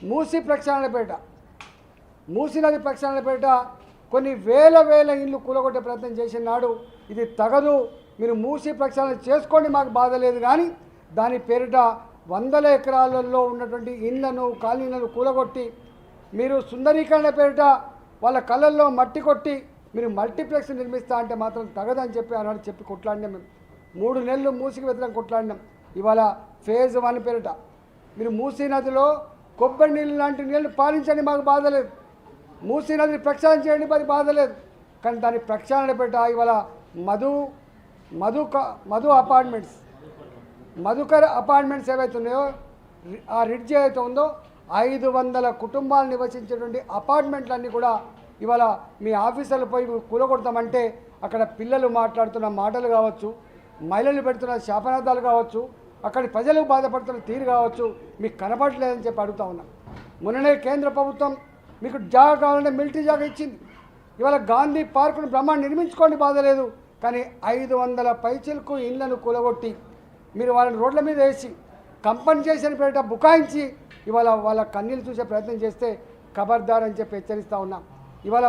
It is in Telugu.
మూసి ప్రక్షాళనపేట, మూసి నది ప్రక్షాళనపేట కొన్ని వేల ఇళ్ళు కూలగొట్టే ప్రయత్నం చేసినాడు. ఇది తగదు, మీరు మూసి ప్రక్షాళన చేసుకోండి, మాకు బాధ లేదు. కానీ దాని పేరిట వందల ఎకరాలలో ఉన్నటువంటి ఇళ్లను కాలనీలను కూలగొట్టి మీరు సుందరీకరణ పేరిట వాళ్ళ కళ్ళల్లో మట్టి కొట్టి మీరు మల్టీప్లెక్స్ నిర్మిస్తా అంటే మాత్రం తగదని చెప్పి ఆనాడు చెప్పి కొట్లాడినాం. మేము 3 నెలలు మూసికి వ్యతిరేకంగా కొట్లాడినాం. ఇవాళ ఫేజ్ 1 పేరిట మీరు మూసీ నదిలో కొబ్బరి నీళ్ళు లాంటి నీళ్ళు పాలించండి, మాకు బాధ లేదు. మూసీ నదిని ప్రక్షాళన చేయండి, మాకు బాధ లేదు. కానీ దాని ప్రక్షాళన పేరిట ఇవాళ మధు అపార్ట్మెంట్స్, మధుకర్ అపార్ట్మెంట్స్ ఏవైతే ఉన్నాయో ఆ రిడ్జ్ ఏదైతే ఉందో 500 కుటుంబాలు నివసించేటువంటి అపార్ట్మెంట్లన్నీ కూడా ఇవాళ మీ ఆఫీసర్లు పోయి కూలగొడతామంటే అక్కడ పిల్లలు మాట్లాడుతున్న మాటలు కావచ్చు, మహిళలు పెడుతున్న శాపనార్థాలు కావచ్చు, అక్కడి ప్రజలు బాధపడుతున్న తీరు కావచ్చు మీకు కనపడలేదని చెప్పి అడుగుతా ఉన్నాం. మొన్ననే కేంద్ర ప్రభుత్వం మీకు జాగా కావాలంటే మిలిటరీ జాగా ఇచ్చింది. ఇవాళ గాంధీ పార్కును బ్రహ్మాండ నిర్మించుకోండి, బాధ లేదు. కానీ 500 పైచలకు ఇళ్లను కూలగొట్టి మీరు వాళ్ళని రోడ్ల మీద వేసి కంపెన్సేషన్ పేరిట బుకాయించి ఇవాళ వాళ్ళ కన్నీళ్ళు చూసే ప్రయత్నం చేస్తే ఖబర్దార్ అని చెప్పి హెచ్చరిస్తూ ఉన్నాం. ఇవాళ